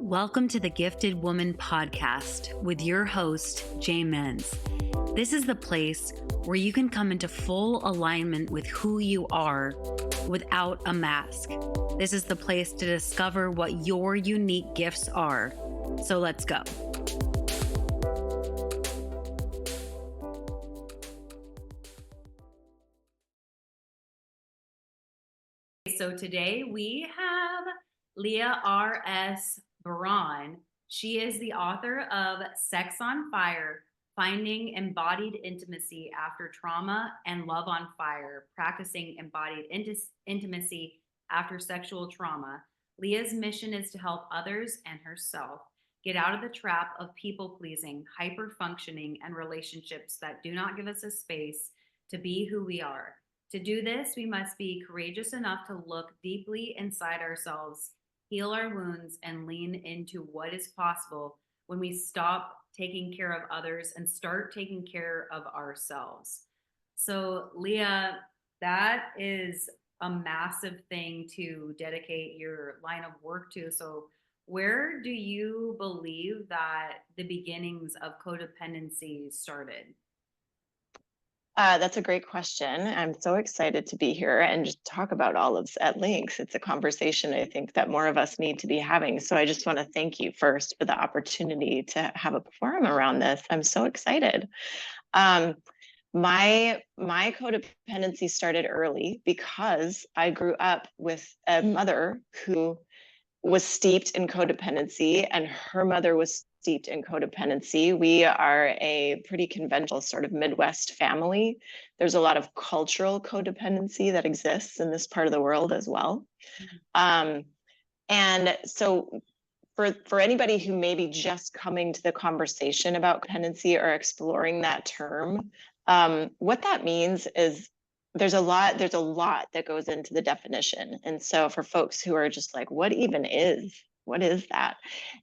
Welcome to the Gifted Woman podcast with your host, Muenz. This is the place where you can come into full alignment with who you are without a mask. This is the place to discover what your unique gifts are. So let's go. So today we have Leah R.S. Braun. She is the author of Sex on Fire, Finding Embodied Intimacy After Trauma, and Love on Fire, Practicing Embodied Intimacy After Sexual Trauma. Leah's mission is to help others and herself get out of the trap of people-pleasing, hyperfunctioning, and relationships that do not give us a space to be who we are. To do this, we must be courageous enough to look deeply inside ourselves, heal our wounds, and lean into what is possible when we stop taking care of others and start taking care of ourselves. So, Leah, that is a massive thing to dedicate your line of work to. So, where do you believe that the beginnings of codependency started? That's a great question. I'm so excited to be here and just talk about all of this at length. It's a conversation I think that more of us need to be having. So I just want to thank you first for the opportunity to have a forum around this. I'm so excited. My codependency started early because I grew up with a mother who was steeped in codependency, and her mother was steeped in codependency. We are a pretty conventional sort of Midwest family. There's a lot of cultural codependency that exists in this part of the world as well. And so for anybody who may be just coming to the conversation about codependency or exploring that term, what that means is there's a lot that goes into the definition. And so for folks who are just like, what is that?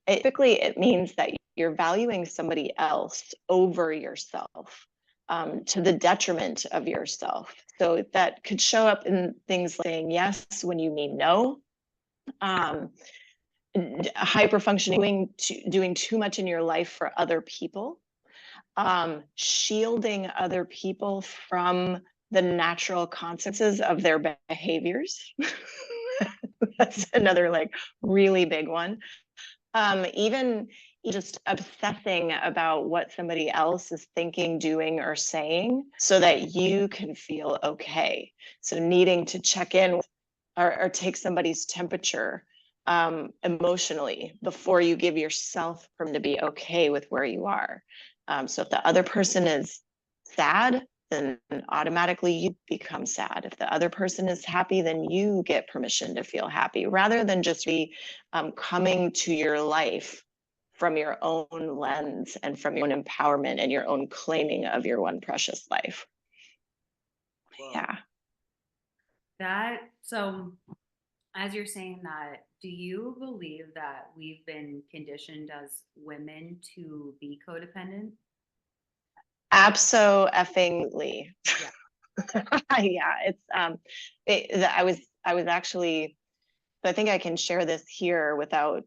Typically, it means that you're valuing somebody else over yourself, to the detriment of yourself. So that could show up in things like saying yes when you mean no, hyperfunctioning, doing too much in your life for other people, shielding other people from the natural consequences of their behaviors. That's another really big one. Even just obsessing about what somebody else is thinking, doing, or saying so that you can feel okay. So needing to check in or take somebody's temperature emotionally before you give yourself permission to be okay with where you are. So if the other person is sad, then automatically you become sad. If the other person is happy, then you get permission to feel happy, rather than just be coming to your life from your own lens and from your own empowerment and your own claiming of your one precious life. Whoa. Yeah. So as you're saying that, do you believe that we've been conditioned as women to be codependent? Absolutely. Yeah. It's I was actually, I think I can share this here without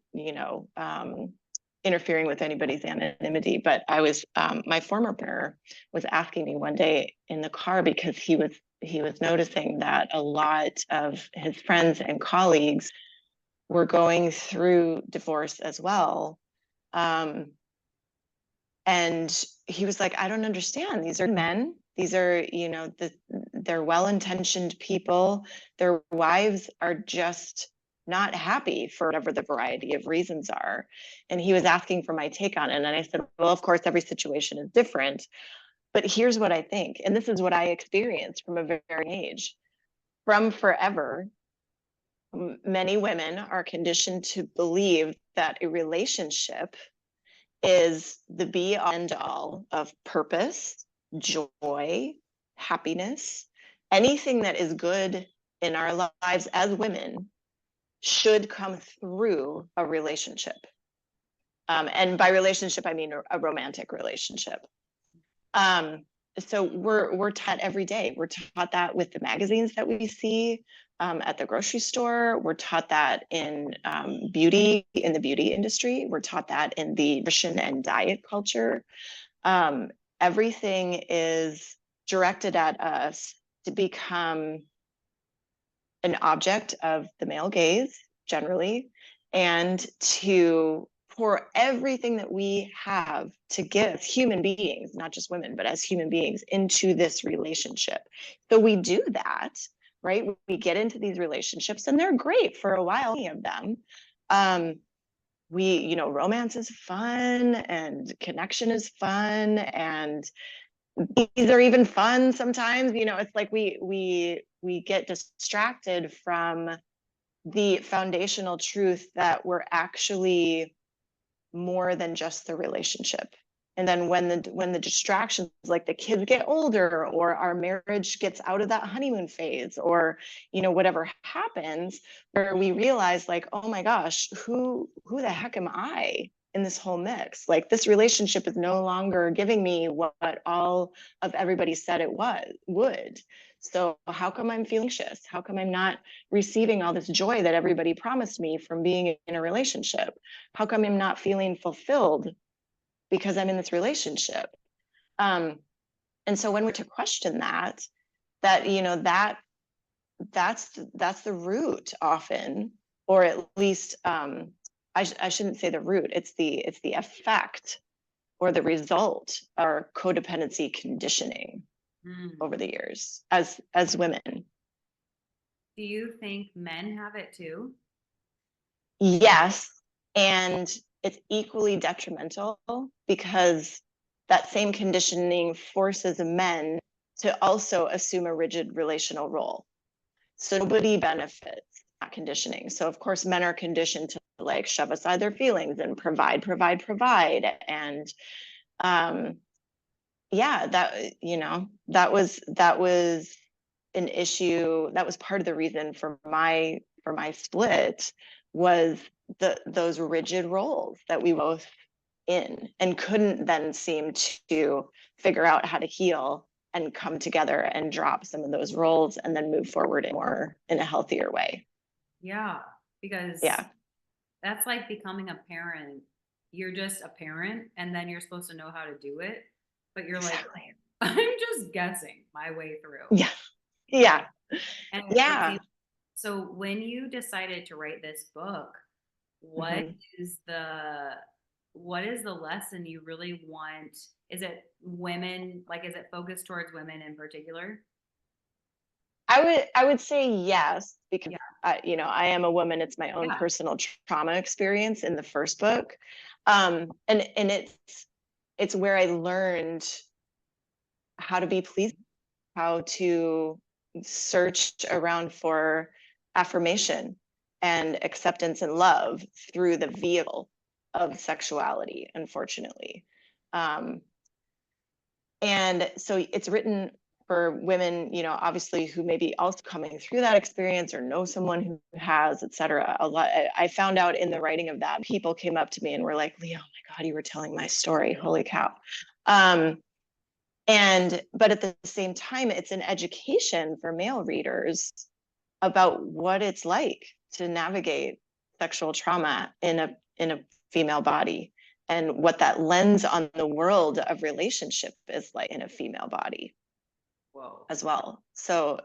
interfering with anybody's anonymity, but I was my former partner was asking me one day in the car, because he was noticing that a lot of his friends and colleagues were going through divorce as well. And he was like, I don't understand. These are men. These are, they're well-intentioned people. Their wives are just not happy for whatever the variety of reasons are. And he was asking for my take on it. And I said, well, of course, every situation is different. But here's what I think. And this is what I experienced from a very young age. From forever, many women are conditioned to believe that a relationship is the be all end all of purpose, joy, happiness. Anything that is good in our lives as women should come through a relationship. And by relationship, I mean a romantic relationship. so we're taught every day. We're taught that with the magazines that we see at the grocery store. We're taught that in beauty, in the beauty industry. We're taught that in the nutrition and diet culture. Um, Everything is directed at us to become an object of the male gaze generally, and to pour everything that we have to give human beings, not just women, but as human beings, into this relationship. So we do that, right? We get into these relationships and they're great for a while, many of them. Romance is fun and connection is fun, and these are even fun sometimes. It's like we get distracted from the foundational truth that we're actually more than just the relationship. And then when the distractions, like the kids get older, or our marriage gets out of that honeymoon phase, or whatever happens, where we realize, like, oh my gosh, who the heck am I in this whole mix? Like, this relationship is no longer giving me what all of everybody said it would. So how come I'm feeling anxious? How come I'm not receiving all this joy that everybody promised me from being in a relationship? How come I'm not feeling fulfilled because I'm in this relationship? And so when we're to question that's the root often, or at least I shouldn't say the root. It's the effect or the result of our codependency conditioning over the years as women. Do you think men have it too? Yes, and it's equally detrimental, because that same conditioning forces men to also assume a rigid relational role. So nobody benefits that conditioning. So of course men are conditioned to like shove aside their feelings and provide. And yeah, that was an issue. That was part of the reason for my split, was those rigid roles that we both in, and couldn't then seem to figure out how to heal and come together and drop some of those roles and then move forward in a healthier way. Yeah, because Yeah, that's like becoming a parent. You're just a parent and then you're supposed to know how to do it, but you're like, exactly. I'm just guessing my way through. Yeah, yeah, And it yeah. seems so when you decided to write this book, what Mhm. is the what is the lesson you really want? Is it women, like is it focused towards women in particular? I would say yes, because Yeah. I am a woman. It's my own Yeah. personal trauma experience in the first book, and it's where I learned how to be pleased, how to search around for affirmation and acceptance and love through the vehicle of sexuality, unfortunately. Um, and so it's written for women, obviously, who may be also coming through that experience or know someone who has, et cetera. A lot. I found out in the writing of that, people came up to me and were like, Leah, oh my God, you were telling my story. Holy cow. But at the same time, it's an education for male readers about what it's like to navigate sexual trauma in a female body, and what that lens on the world of relationship is like in a female body Whoa. as well. So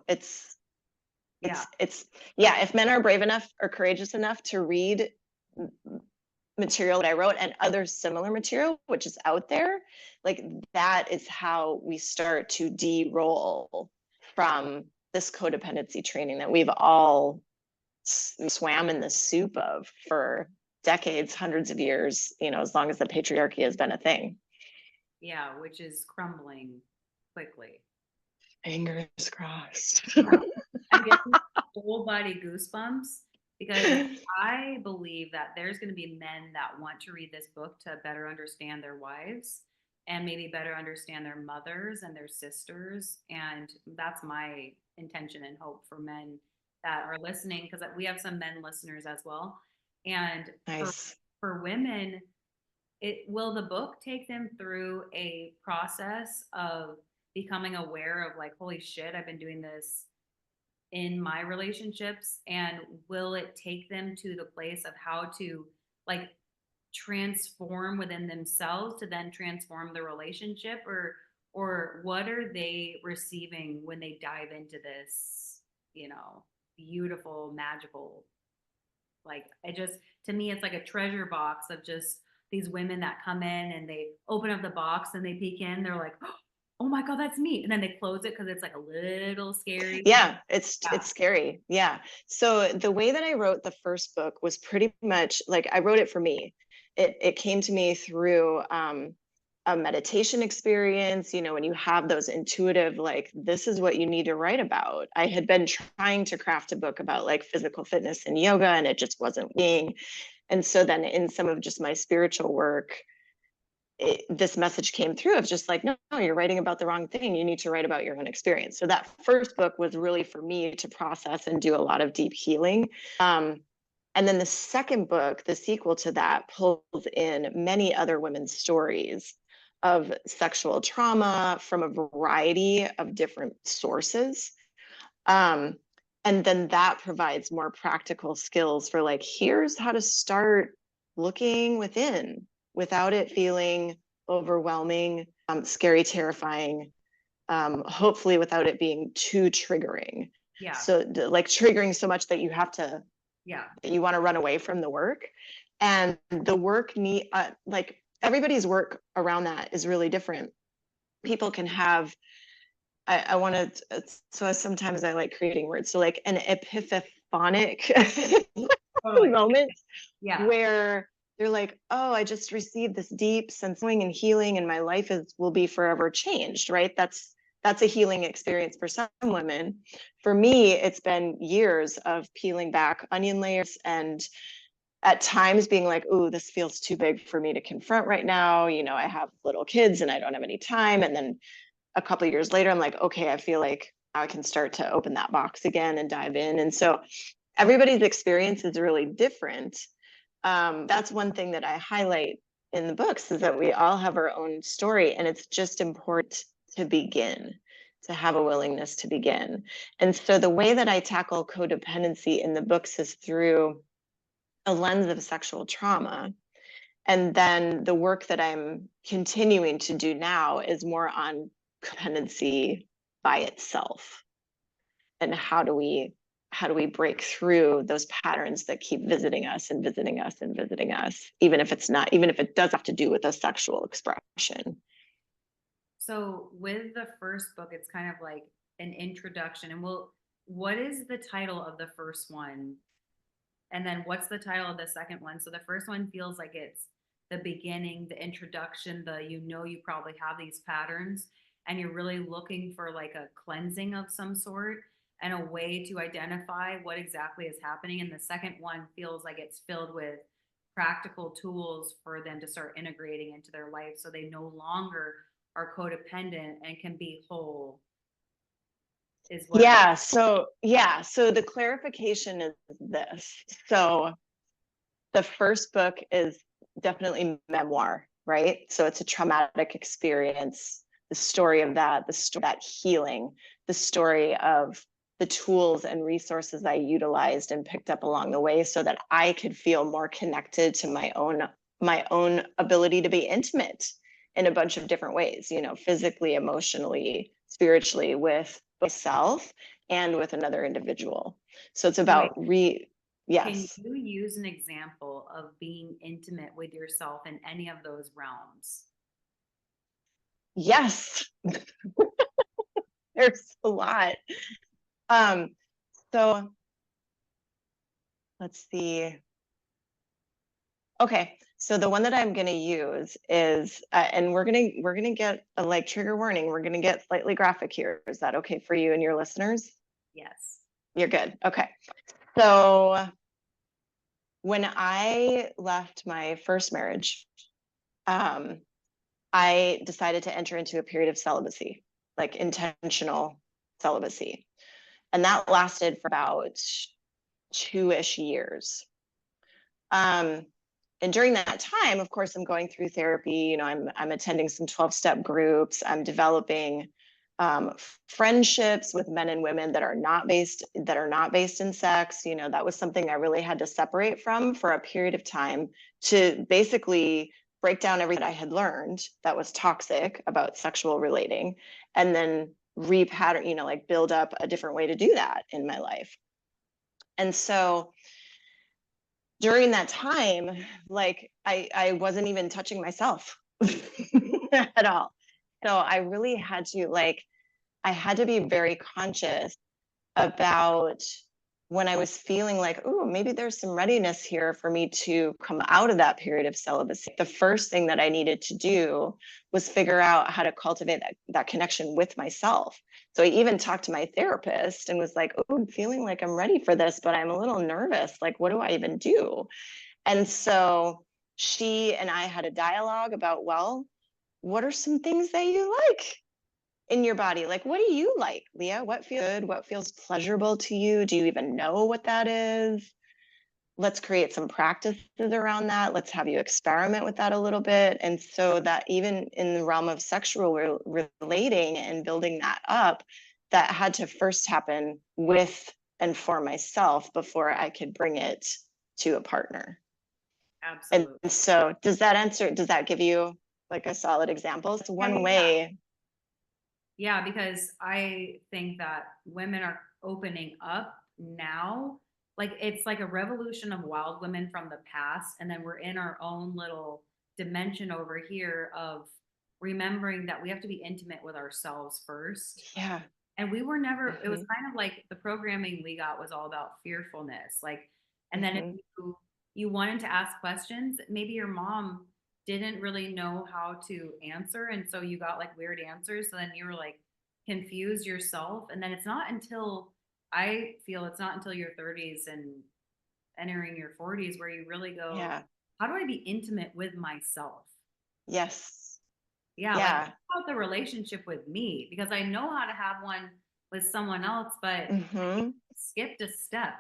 Yeah. it's yeah, if men are brave enough or courageous enough to read material that I wrote and other similar material which is out there, like, that is how we start to de-roll from this codependency training that we've all swam in the soup of for decades, hundreds of years, as long as the patriarchy has been a thing. Yeah, which is crumbling quickly. Fingers crossed. I'm getting full body goosebumps because I believe that there's going to be men that want to read this book to better understand their wives and maybe better understand their mothers and their sisters. And that's my intention and hope for men that are listening, because we have some men listeners as well. And for Nice. for women, it will the book take them through a process of becoming aware of like, holy shit, I've been doing this in my relationships, and will it take them to the place of how to like transform within themselves to then transform the relationship, or what are they receiving when they dive into this, you know, beautiful magical, like, it just, to me it's like a treasure box of just these women that come in and they open up the box and they peek in, they're like, oh my god, that's me, and then they close it because it's like a little scary. Yeah, it's Yeah. it's scary. Yeah. So the way that I wrote the first book was pretty much like I wrote it for me. It came to me through a meditation experience, you know, when you have those intuitive, like, this is what you need to write about. I had been trying to craft a book about like physical fitness and yoga, and it just wasn't working. And so then in some of just my spiritual work, this message came through of just like, no, you're writing about the wrong thing. You need to write about your own experience. So that first book was really for me to process and do a lot of deep healing. And then the second book, the sequel to that, pulls in many other women's stories of sexual trauma from a variety of different sources. And then that provides more practical skills for like, here's how to start looking within without it feeling overwhelming, scary, terrifying, hopefully without it being too triggering. Yeah. So like triggering so much that you have to, Yeah. that you want to run away from the work. And the work like everybody's work around that is really different. People can have, I want to, so sometimes I like creating words. So like an epiphanic Totally. moment Yeah. where they're like, oh, I just received this deep sensing and healing, and my life will be forever changed, right? That's a healing experience for some women. For me, it's been years of peeling back onion layers and at times being like, oh, this feels too big for me to confront right now. You know, I have little kids and I don't have any time. And then a couple of years later, I'm like, okay, I feel like I can start to open that box again and dive in. And so everybody's experience is really different. That's one thing that I highlight in the books is that we all have our own story, and it's just important to begin, to have a willingness to begin. And so the way that I tackle codependency in the books is through a lens of sexual trauma. And then the work that I'm continuing to do now is more on codependency by itself, and how do we break through those patterns that keep visiting us and visiting us and visiting us, even if it does have to do with a sexual expression. So with the first book, it's kind of like an introduction. And what is the title of the first one? And then what's the title of the second one? So the first one feels like it's the beginning, the introduction, you probably have these patterns and you're really looking for like a cleansing of some sort and a way to identify what exactly is happening. And the second one feels like it's filled with practical tools for them to start integrating into their life so they no longer are codependent and can be whole, is what I'm. So the clarification is this. So the first book is definitely memoir, right? So it's a traumatic experience, the story of that, that healing, the story of the tools and resources I utilized and picked up along the way so that I could feel more connected to my own ability to be intimate in a bunch of different ways, you know, physically, emotionally, spiritually, with myself and with another individual. So it's Wait, about can yes. you use an example of being intimate with yourself in any of those realms? Yes, there's a lot. Um, so let's see. Okay, so the one that I'm going to use is, and we're gonna get a like trigger warning. We're gonna get slightly graphic here. Is that okay for you and your listeners? Yes. You're good. Okay. So when I left my first marriage, um, I decided to enter into a period of celibacy, like intentional celibacy. And that lasted for about 2-ish years. Um, and during that time, of course, I'm going through therapy. You know, I'm attending some 12-step groups. I'm developing friendships with men and women that are not based in sex. That was something I really had to separate from for a period of time, to basically break down everything that I had learned that was toxic about sexual relating, and then repattern, like build up a different way to do that in my life. And so during that time, like I wasn't even touching myself at all. So I really had to I had to be very conscious about when I was feeling like, oh, maybe there's some readiness here for me to come out of that period of celibacy. The first thing that I needed to do was figure out how to cultivate that connection with myself. So I even talked to my therapist and was like, oh, I'm feeling like I'm ready for this, but I'm a little nervous. Like, what do I even do? And so she and I had a dialogue about, well, what are some things that you like in your body? Like, what do you like, Leah? What feels good? What feels pleasurable to you? Do you even know what that is? Let's create some practices around that. Let's have you experiment with that a little bit. And so that even in the realm of sexual relating and building that up, that had to first happen with and for myself before I could bring it to a partner. And Absolutely. so does that give you like a solid example? It's Yeah, one yeah, yeah. way. Yeah, because I think that women are opening up now. Like it's like a revolution of wild women from the past. And then we're in our own little dimension over here of remembering that we have to be intimate with ourselves first. Yeah. And we were never, it was Hmm. kind of like the programming we got was all about fearfulness. Like, and then if Hmm. you wanted to ask questions, maybe your mom didn't really know how to answer. And so you got like weird answers. So then you were like confused yourself. And then I feel it's not until your 30s and entering your 40s where you really go, Yeah. how do I be intimate with myself? Yes. Yeah, like Yeah. about the relationship with me because I know how to have one with someone else, but I think Hmm. I skipped a step.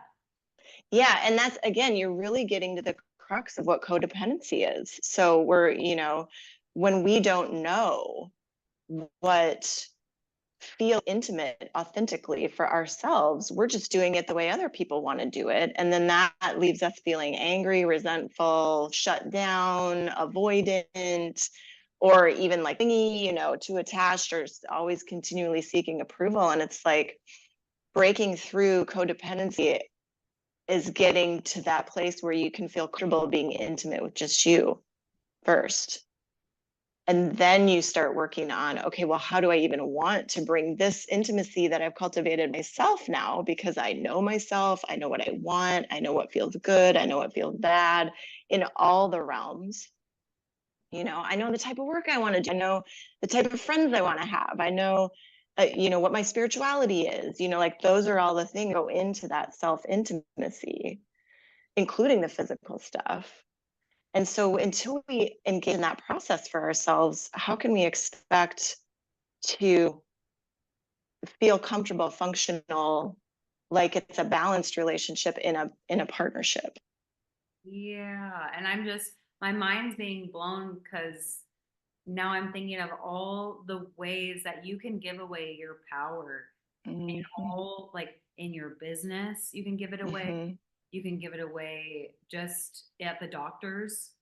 Yeah. And that's, again, you're really getting to the crux of what codependency is. So when we don't know what feel intimate authentically for ourselves, we're just doing it the way other people want to do it. And then that leaves us feeling angry, resentful, shut down, avoidant, or even like thingy, too attached, or always continually seeking approval. And it's like breaking through codependency is getting to that place where you can feel comfortable being intimate with just you first. And then you start working on, okay, well, how do I even want to bring this intimacy that I've cultivated myself now? Because I know myself, I know what I want, I know what feels good, I know what feels bad in all the realms. I know the type of work I want to do, I know the type of friends I want to have, I know, what my spirituality is, like those are all the things that go into that self intimacy, including the physical stuff. And so until we engage in that process for ourselves, how can we expect to feel comfortable, functional, like it's a balanced relationship in a partnership? Yeah, and my mind's being blown because now I'm thinking of all the ways that you can give away your power in Mm-hmm. all, like in your business, you can give it away. Mm-hmm. You can give it away just at the doctor's.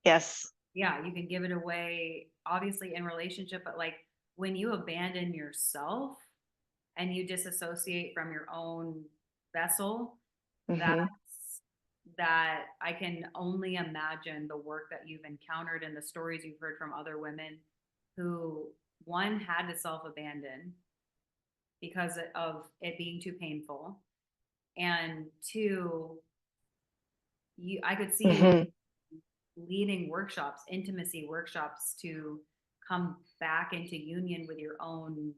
Yes. Yeah, you can give it away obviously in relationship, but like when you abandon yourself and you disassociate from your own vessel, Mm-hmm. that I can only imagine the work that you've encountered and the stories you've heard from other women who one had to self-abandon because of it being too painful, and two, I could see you Mm-hmm. leading workshops, intimacy workshops, to come back into union with your own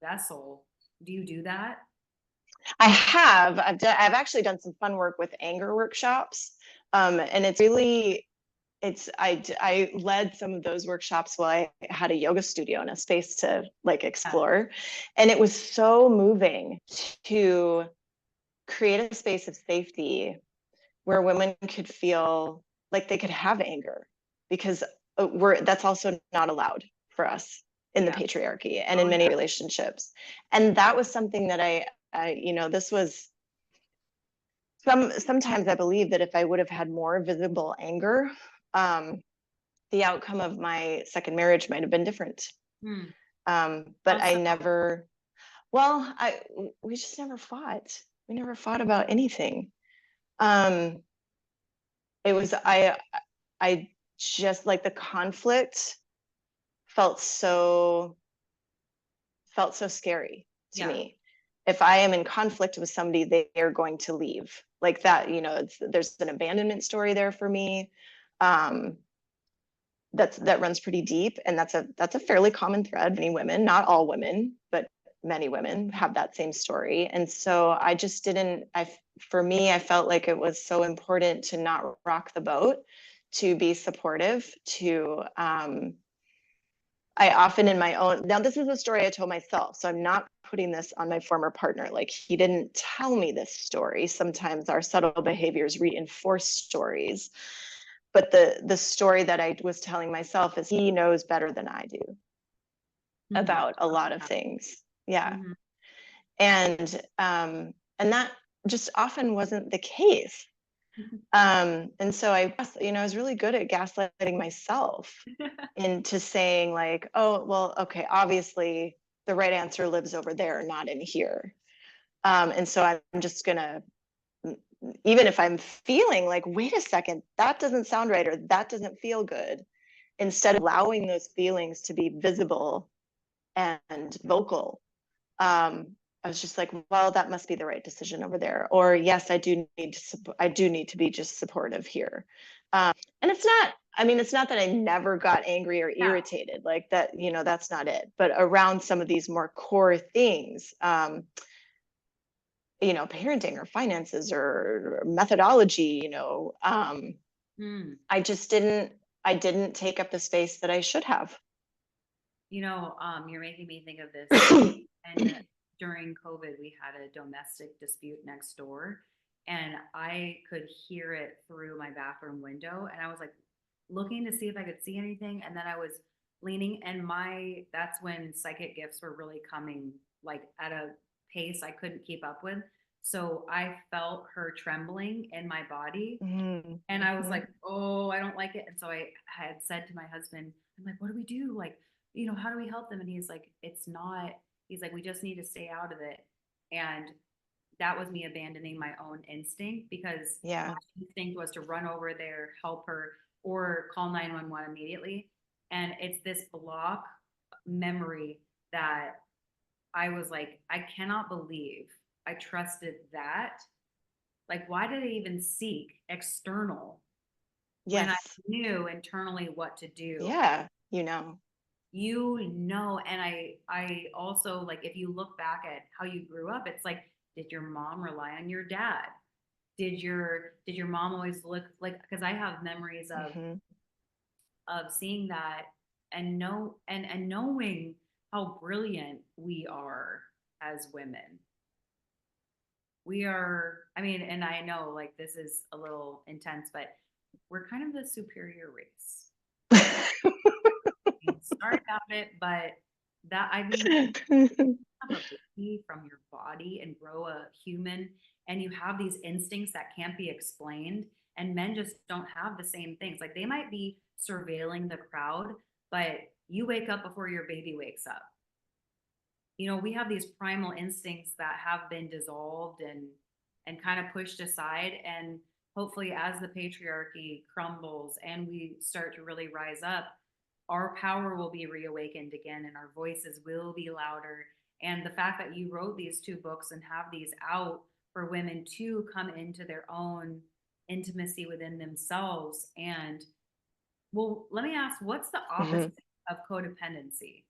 vessel. Do you do that? I've actually done some fun work with anger workshops. And I led some of those workshops while I had a yoga studio and a space to like Yeah. explore. And it was so moving to create a space of safety where women could feel like they could have anger, because that's also not allowed for us. in the Yeah. patriarchy and Oh in many yeah. relationships. And that was something that this was sometimes I believe that if I would have had more visible anger, the outcome of my second marriage might have been different. Hmm. How But I so? never, we just never fought. We never fought about anything. Um, it was, I just like the conflict felt so, felt so scary to Yeah. me. If I am in conflict with somebody, they are going to leave like that. There's an abandonment story there for me. Um, that runs pretty deep, and that's a fairly common thread. Many women, not all women, but many women have that same story. And so I just didn't, for me, I felt like it was so important to not rock the boat, to be supportive, to I often in my own, now this is a story I told myself, so I'm not putting this on my former partner. Like, he didn't tell me this story. Sometimes our subtle behaviors reinforce stories. But the story that I was telling myself is he knows better than I do Hmm. about a lot of things. Yeah. Hmm. And that just often wasn't the case. And so I was really good at gaslighting myself into saying like, oh, well, okay, obviously the right answer lives over there, not in here. And so I'm just gonna, even if I'm feeling like, wait a second, that doesn't sound right, or that doesn't feel good, instead of allowing those feelings to be visible and vocal, I was just like, well, that must be the right decision over there. Or yes, I do need to be just supportive here. And it's not that I never got angry or Yeah. irritated, like that, that's not it. But around some of these more core things, parenting or finances or methodology, Hmm. I didn't take up the space that I should have. You're making me think of this. And during COVID, we had a domestic dispute next door, and I could hear it through my bathroom window. And I was like looking to see if I could see anything. And then I was leaning, and that's when psychic gifts were really coming, like at a pace I couldn't keep up with. So I felt her trembling in my body. And I was Mm-hmm. like, oh, I don't like it. And so I had said to my husband, I'm like, what do we do? Like, how do we help them? And he's like, he's like, we just need to stay out of it. And that was me abandoning my own instinct, because my Yeah. instinct was to run over there, help her, or call 911 immediately. And it's this block memory that I was like, I cannot believe I trusted that. Like, why did I even seek external when I Yes. knew internally what to do? Yeah. And I also, like, if you look back at how you grew up, it's like, did your mom rely on your dad? Did your mom always look like, because I have memories Mm-hmm. of seeing that, and knowing how brilliant we are as women. We are, I mean, and I know like this is a little intense, but we're kind of the superior race. Sorry about it, but that, I mean, have a baby from your body and grow a human, and you have these instincts that can't be explained, and men just don't have the same things. Like, they might be surveilling the crowd, but you wake up before your baby wakes up. We have these primal instincts that have been dissolved and kind of pushed aside. And hopefully, as the patriarchy crumbles and we start to really rise up, our power will be reawakened again, and our voices will be louder. And the fact that you wrote these two books and have these out for women to come into their own intimacy within themselves. And, well, let me ask, what's the opposite Mm-hmm. of codependency?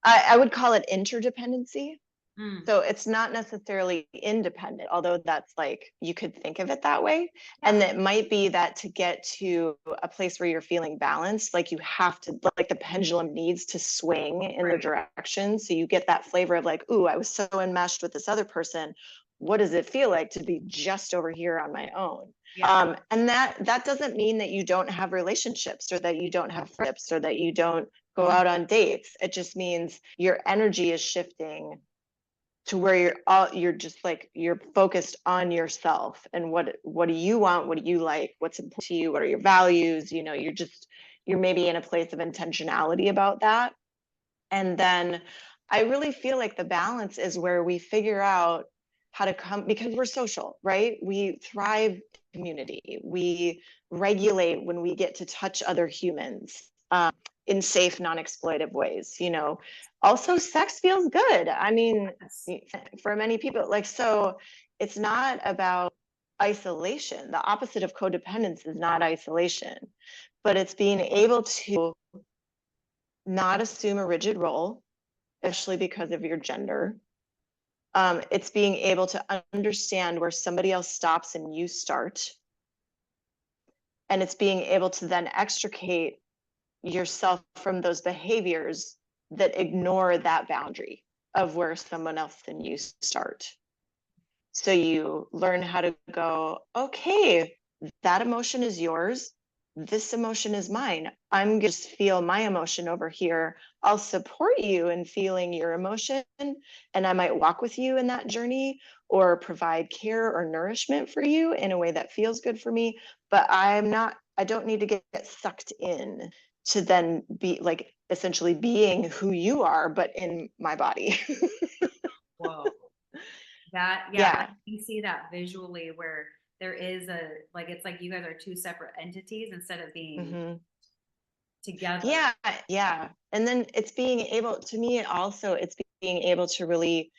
I would call it interdependency. Mm, So it's not necessarily independent, although that's like, you could think of it that way. yeah. And it might be that to get to a place where you're feeling balanced, like you have to, like the pendulum needs to swing in the Right. direction. So you get that flavor of like, ooh, I was so enmeshed with this other person. What does it feel like to be just over here on my own? Yeah. And that doesn't mean that you don't have relationships, or that you don't have friendships, or that you don't go out on dates. It just means your energy is shifting to where you're just like, you're focused on yourself and what do you want, what do you like, what's important to you, what are your values, you're maybe in a place of intentionality about that. And then I really feel like the balance is where we figure out how to come, because we're social, right? We thrive in community. We regulate when we get to touch other humans in safe, non-exploitive ways. Also, sex feels good. I mean, Yes. for many people, so it's not about isolation. The opposite of codependence is not isolation, but it's being able to not assume a rigid role, especially because of your gender. It's being able to understand where somebody else stops and you start. And it's being able to then extricate yourself from those behaviors that ignore that boundary of where someone else and you start. So you learn how to go, okay, that emotion is yours. This emotion is mine. I'm going to feel my emotion over here. I'll support you in feeling your emotion, and I might walk with you in that journey or provide care or nourishment for you in a way that feels good for me. But I don't need to get sucked in to then be like essentially being who you are, but in my body. Whoa. Yeah, Yeah. you see that visually where there is it's like you guys are two separate entities instead of being Mm-hmm. together. Yeah, yeah. And then it's being able, to me also, it's being able to really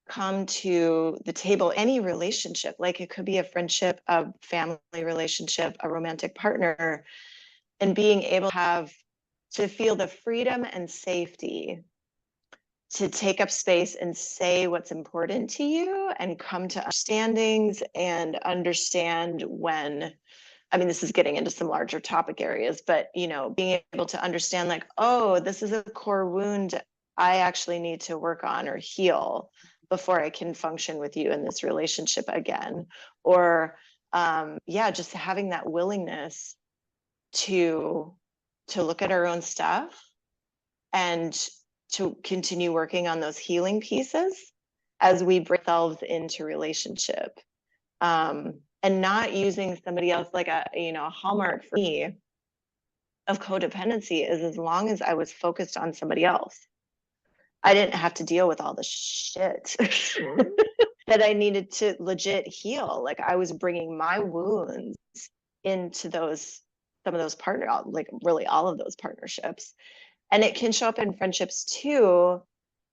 come to the table, any relationship, like it could be a friendship, a family relationship, a romantic partner, and being able to feel the freedom and safety to take up space and say what's important to you and come to understandings and understand when, I mean, this is getting into some larger topic areas, but being able to understand like, oh, this is a core wound I actually need to work on or heal before I can function with you in this relationship again. Or just having that willingness to look at our own stuff and to continue working on those healing pieces as we bring ourselves into relationship. And not using somebody else like a hallmark for me of codependency is as long as I was focused on somebody else, I didn't have to deal with all the shit that I needed to legit heal. Like I was bringing my wounds into some of those like really all of those partnerships. And it can show up in friendships too,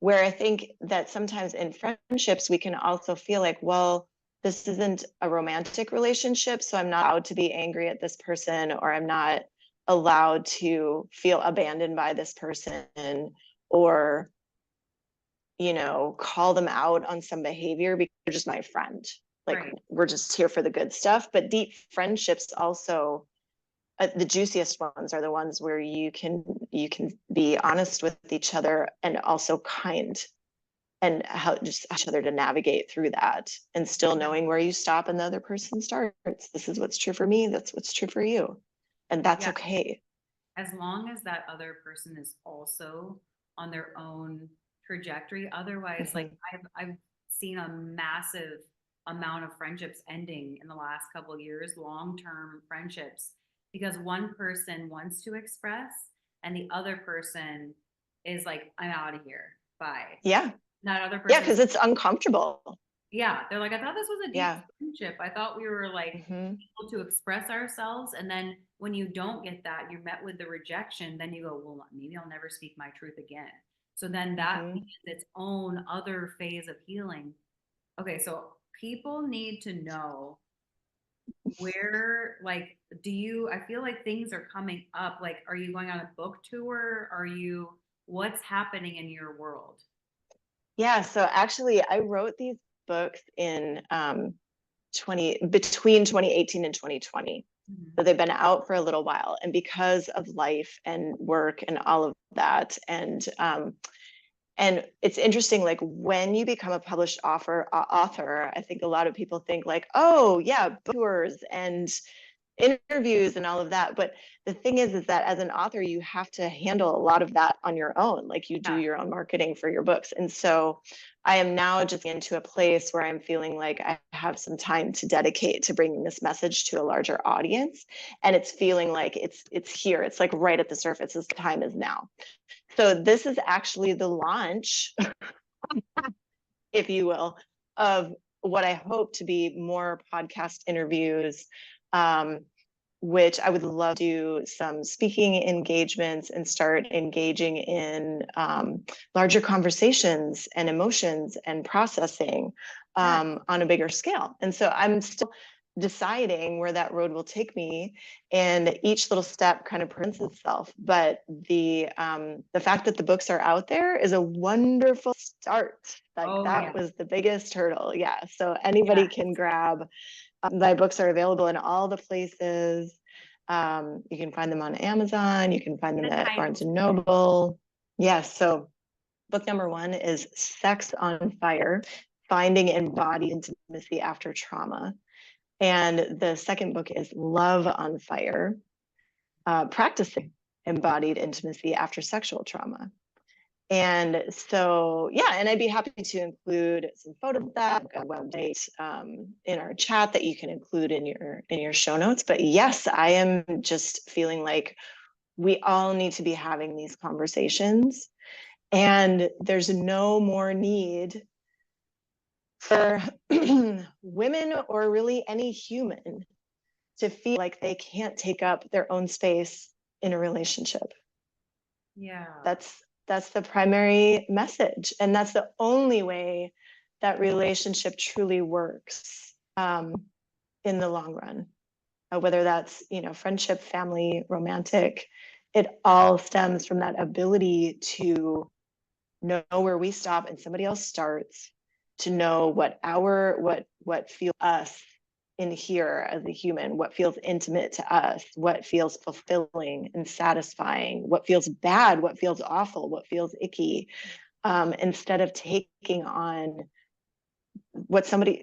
where I think that sometimes in friendships, we can also feel like, well, this isn't a romantic relationship, so I'm not allowed to be angry at this person, or I'm not allowed to feel abandoned by this person, or, call them out on some behavior because they're just my friend. Like Right. we're just here for the good stuff. But deep friendships also, the juiciest ones are the ones where you can be honest with each other and also kind, and how just each other to navigate through that, and still knowing where you stop and the other person starts. This is what's true for me, that's what's true for you, and that's Yeah. okay. As long as that other person is also on their own trajectory. Otherwise, like Mm-hmm. I've seen a massive amount of friendships ending in the last couple of years, long-term friendships, because one person wants to express and the other person is like, I'm out of here. Bye. Yeah, That other yeah, person's because it's uncomfortable. yeah, they're like, I thought this was a deep Yeah. friendship. I thought we were like Mm-hmm. able to express ourselves. And then when you don't get that, you're met with the rejection. Then you go, well, maybe I'll never speak my truth again. So then that Mm-hmm. begins its own other phase of healing. Okay, so people need to know where, like, I feel like things are coming up. Like, are you going on a book tour? What's happening in your world? Yeah, so actually I wrote these books in 2018 and 2020. Mhm. So they've been out for a little while, and because of life and work and all of that, and it's interesting, like when you become a published author, I think a lot of people think like, oh yeah, book tours, and interviews and all of that. But the thing is that as an author, you have to handle a lot of that on your own. Like you do Yeah. your own marketing for your books. And so I am now just into a place where I'm feeling like I have some time to dedicate to bringing this message to a larger audience. And it's feeling like it's here. It's like right at the surface. This time is now. So this is actually the launch, if you will, of what I hope to be more podcast interviews, which I would love to do some speaking engagements and start engaging in larger conversations and emotions and processing Yeah. on a bigger scale. And so I'm still deciding where that road will take me, and each little step kind of presents itself. But the fact that the books are out there is a wonderful start. Like Oh yeah. that was the biggest hurdle. Yeah. So Yeah. anybody can grab. My books are available in all the places. You can find them on Amazon. You can find them The at Barnes titles. and Noble. Yes. So book number 1 is Sex on Fire, Finding Embodied Intimacy After Trauma. And the second book is Love on Fire, Practicing Embodied Intimacy After Sexual Trauma. And so, yeah, and I'd be happy to include some photos of that, a website in our chat that you can include in your show notes. But yes, I am just feeling like we all need to be having these conversations, and there's no more need for women or really any human to feel like they can't take up their own space in a relationship. Yeah. That's the primary message, and that's the only way that relationship truly works in the long run. Whether that's friendship, family, romantic, it all stems from that ability to know where we stop and somebody else starts, to know what feels us in here as a human, what feels intimate to us, what feels fulfilling and satisfying, what feels bad, what feels awful, what feels icky, instead of taking on what somebody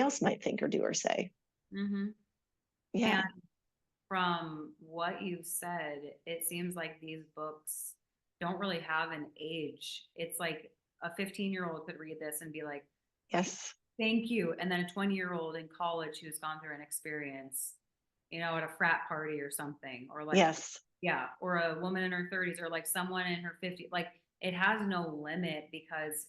else might think or do or say. Mm-hmm. Yeah. And from what you've said, it seems like these books don't really have an age. It's like a 15-year-old could read this and be like, Yes. thank you. And then a 20-year-old in college who's gone through an experience, at a frat party or something, or like, Yes. yeah, or a woman in her 30s, or like someone in her 50s. Like it has no limit because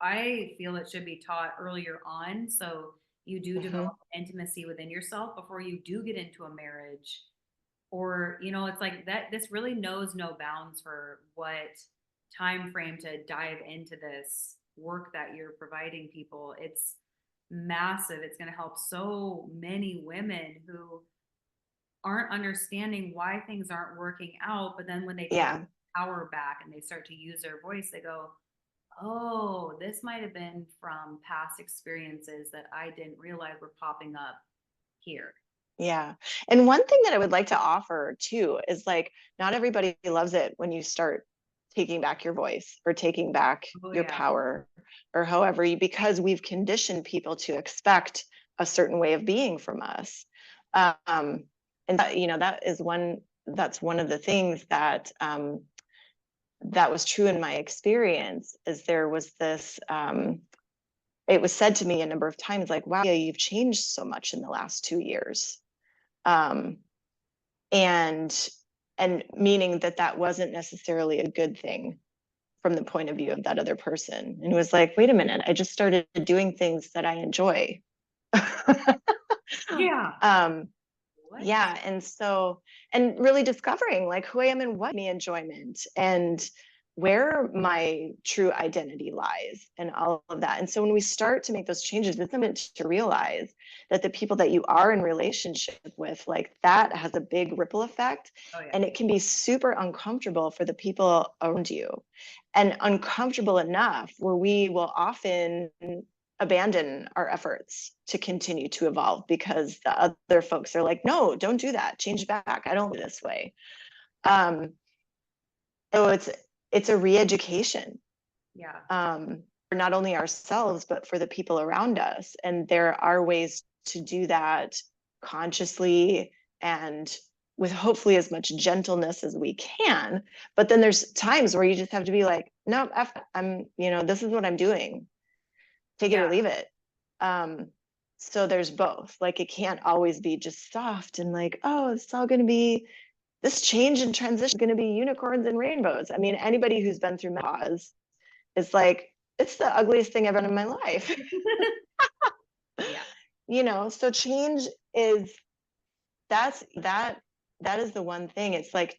I feel it should be taught earlier on. So you do Mm-hmm. develop intimacy within yourself before you do get into a marriage. Or, it's like that, this really knows no bounds for what time frame to dive into this work that you're providing people. It's massive. It's going to help so many women who aren't understanding why things aren't working out. But then when they take Yeah. power back and they start to use their voice, they go, oh, this might have been from past experiences that I didn't realize were popping up here. Yeah. And one thing that I would like to offer too is like, not everybody loves it when you start taking back your voice or taking back Oh, your yeah. power, or however, because we've conditioned people to expect a certain way of being from us. And that, that's one of the things that was true in my experience, is there was this, it was said to me a number of times, like, wow, you've changed so much in the last 2 years. Um, and meaning that wasn't necessarily a good thing from the point of view of that other person. And it was like, wait a minute, I just started doing things that I enjoy. Yeah. um, What? yeah. And really discovering like who I am and what me enjoyment and where my true identity lies and all of that. And so when we start to make those changes, it's important to realize that the people that you are in relationship with, like that has a big ripple effect, Oh, yeah. and it can be super uncomfortable for the people around you, and uncomfortable enough where we will often abandon our efforts to continue to evolve because the other folks are like, no, don't do that, change back, I don't do this way. So it's a re-education, Yeah. for not only ourselves but for the people around us, and there are ways to do that consciously and with hopefully as much gentleness as we can. But then there's times where you just have to be like, no, I'm, this is what I'm doing. Take it or leave it. So there's both. Like, it can't always be just soft and like, oh, it's all going to be, this change and transition is going to be unicorns and rainbows. I mean, anybody who's been through menopause is like, it's the ugliest thing I've done in my life. Yeah. So change is, that is the one thing. It's like,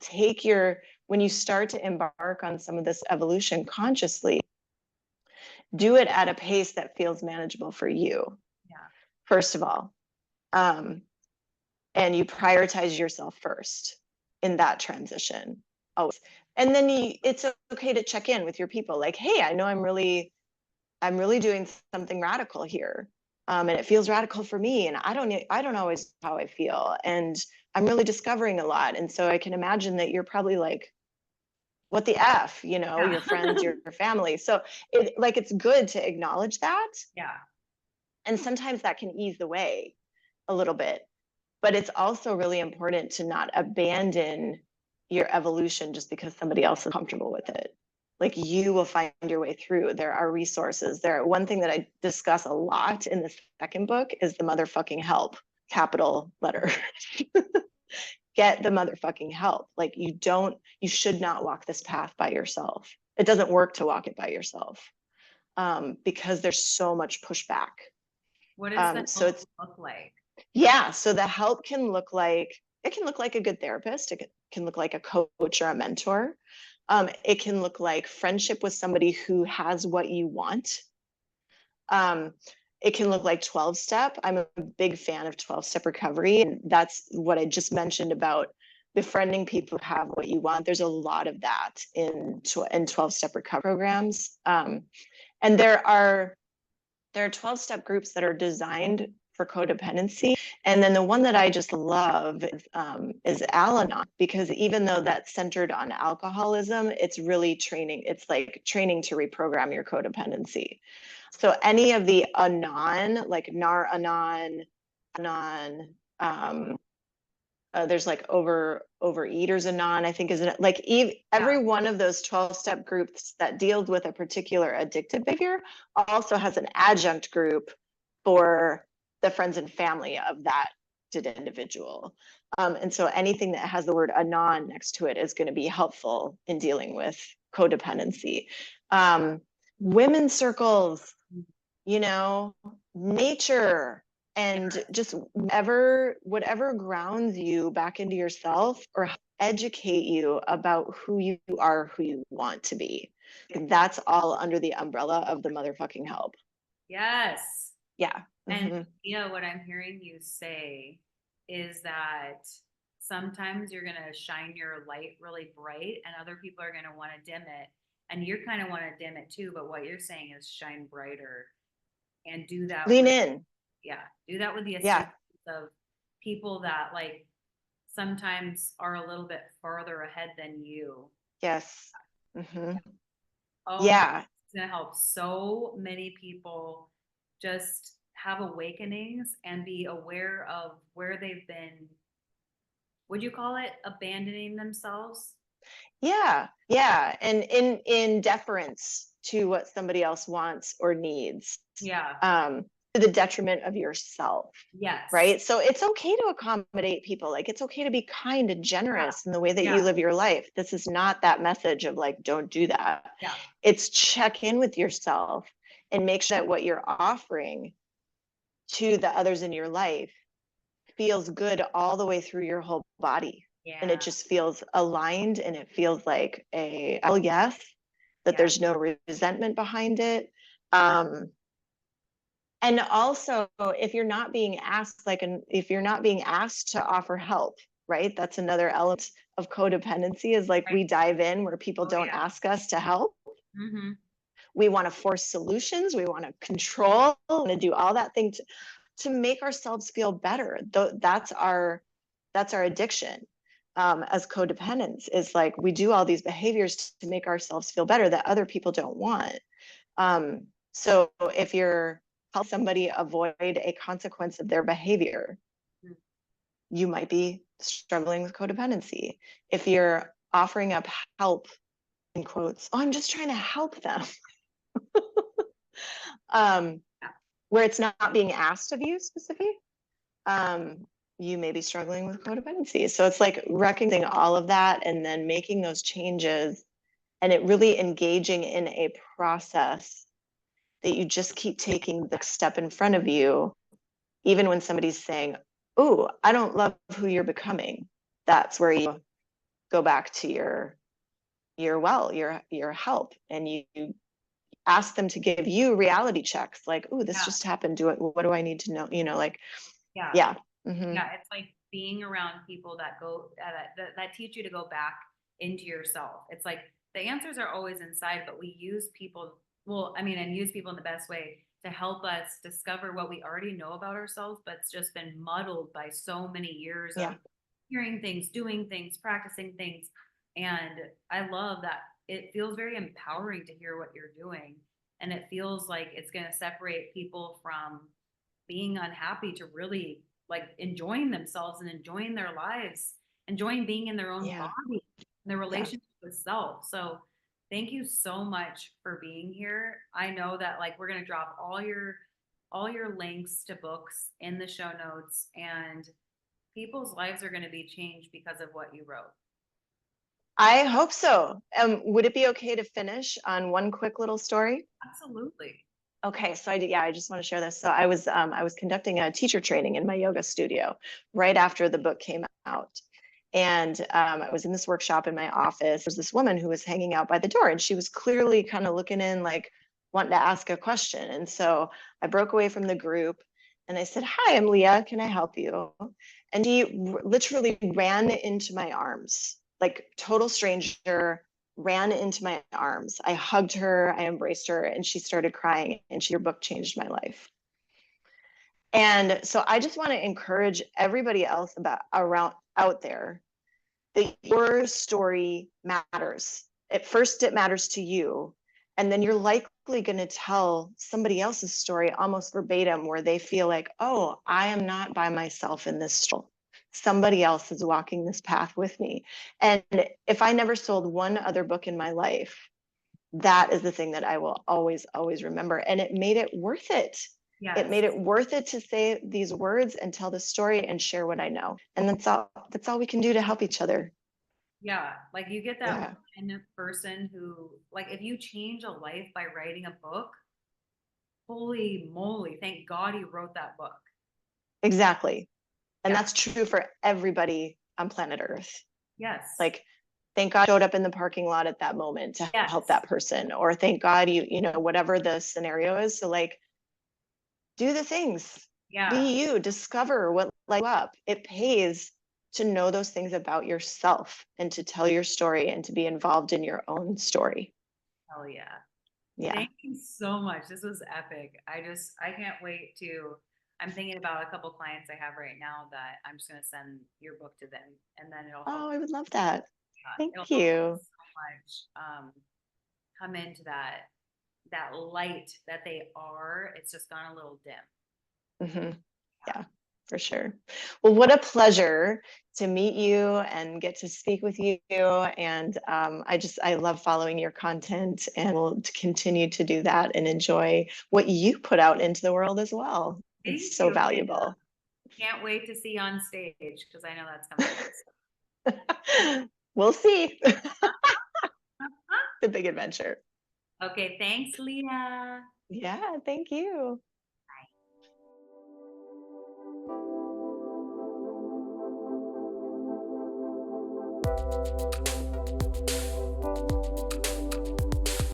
when you start to embark on some of this evolution consciously, do it at a pace that feels manageable for you. Yeah. First of all. And you prioritize yourself first in that transition. Always. And then it's okay to check in with your people. Like, hey, I know I'm really doing something radical here. And it feels radical for me. And I don't always know how I feel. And I'm really discovering a lot. And so I can imagine that you're probably like, what the F, Yeah. your friends, your family. So it's good to acknowledge that. Yeah. And sometimes that can ease the way a little bit. But it's also really important to not abandon your evolution just because somebody else is comfortable with it. Like, you will find your way through. There are resources. One thing that I discuss a lot in the second book is the motherfucking help, capital letter. Get the motherfucking help. Like, you should not walk this path by yourself. It doesn't work to walk it by yourself, because there's so much pushback. What does the help look like? Yeah. So the help can look like a good therapist. It can look like a coach or a mentor. It can look like friendship with somebody who has what you want. It can look like 12-step. I'm a big fan of 12-step recovery. And that's what I just mentioned about befriending people who have what you want. There's a lot of that in 12-step recovery programs. And there are 12-step groups that are designed for codependency. And then the one that I just love is Al-Anon, because even though that's centered on alcoholism, it's really training. It's like training to reprogram your codependency. So any of the Anon, like Nar-Anon, Anon, there's like Overeaters Anon, I think, is it like every one of those 12-step groups that deals with a particular addictive behavior also has an adjunct group for the friends and family of that individual. And so anything that has the word Anon next to it is going to be helpful in dealing with codependency. Women's circles, nature, and just whatever grounds you back into yourself or educate you about who you are, who you want to be. That's all under the umbrella of the motherfucking help. Yes. Yeah. And what I'm hearing you say is that sometimes you're going to shine your light really bright and other people are going to want to dim it. And you're kind of want to dim it too. But what you're saying is shine brighter and do that. Lean in. Yeah. Do that with the assistance of people that like sometimes are a little bit farther ahead than you. Yes. Oh, yeah. It's going to help so many people just have awakenings and be aware of where they've been, would you call it abandoning themselves? Yeah. And in deference to what somebody else wants or needs. Yeah. To the detriment of yourself. Yes. Right. So it's okay to accommodate people. Like, it's okay to be kind and generous in the way that you live your life. This is not that message of like, don't do that. Yeah. It's check in with yourself and make sure that what you're offering to the others in your life feels good all the way through your whole body. Yeah. And it just feels aligned, and it feels like a yes, that there's no resentment behind it. And also, if you're not being asked, if you're not being asked to offer help, right? That's another element of codependency, is like we dive in where people don't ask us to help. We want to force solutions. We want to control and do all that thing to make ourselves feel better. That's our addiction. As codependents, is like we do all these behaviors to make ourselves feel better that other people don't want. So if you're help somebody avoid a consequence of their behavior, Mm. you might be struggling with codependency. If you're offering up help, in quotes, oh, I'm just trying to help them, um, Yeah. where it's not being asked of you specifically, you may be struggling with codependency. So it's like recognizing all of that and then making those changes, and it really engaging in a process that you just keep taking the step in front of you, even when somebody's saying, oh, I don't love who you're becoming. That's where you go back to your help, and you ask them to give you reality checks, like, oh, this Yeah. just happened, what do I need to know, like, Yeah. yeah. Mm-hmm. Yeah. It's like being around people that go that teach you to go back into yourself. It's like the answers are always inside, but we use people, well, I mean, and use people in the best way to help us discover what we already know about ourselves, but it's just been muddled by so many years of Yeah. hearing things, doing things, practicing things. And I love that it feels very empowering to hear what you're doing. And it feels like it's going to separate people from being unhappy to really like enjoying themselves and enjoying their lives, enjoying being in their own Yeah. body, and their Yeah. relationship with self. So thank you so much for being here. I know that like we're going to drop all your links to books in the show notes, and people's lives are going to be changed because of what you wrote. I hope so. Would it be okay to finish on one quick little story? Absolutely. Okay, so I just want to share this. So I was conducting a teacher training in my yoga studio right after the book came out. And I was in this workshop in my office. There was this woman who was hanging out by the door, and she was clearly kind of looking in, like wanting to ask a question. And so I broke away from the group and I said, "Hi, I'm Leah. Can I help you?" And she literally ran into my arms, like total stranger, ran into my arms. I hugged her, I embraced her, and she started crying. And your book changed my life. And so I just want to encourage everybody else about around out there that your story matters. At first, it matters to you. And then you're likely going to tell somebody else's story almost verbatim, where they feel like, oh, I am not by myself in this struggle. Somebody else is walking this path with me. And if I never sold one other book in my life, that is the thing that I will always, always remember. And it made it worth it. It Yes. made it worth it to say these words and tell the story and share what I know. And that's all we can do to help each other. Yeah, like you get that Yeah, one person who, like, if you change a life by writing a book, holy moly, thank God you wrote that book. exactly. And Yeah, that's true for everybody on planet Earth. yes, Like, thank God I showed up in the parking lot at that moment to help yes, that person, or thank God whatever the scenario is. So like, do the things, yeah, be you, discover what lights you up. It pays to know those things about yourself and to tell your story and to be involved in your own story. hell yeah. Yeah. Thank you so much. This was epic. I can't wait to, I'm thinking about a couple clients I have right now that I'm just going to send your book to them, and then Oh, I would love that. it'll Thank help them you. so much come into that light that they are. It's just gone a little dim. Hmm. Yeah, for sure. Well, what a pleasure to meet you and get to speak with you. And I love following your content, and will continue to do that and enjoy what you put out into the world as well. Thank It's so you, Leah. valuable. Can't wait to see you on stage because I know that's coming up. We'll see. The big adventure. Okay, thanks, Leah. Yeah, thank you.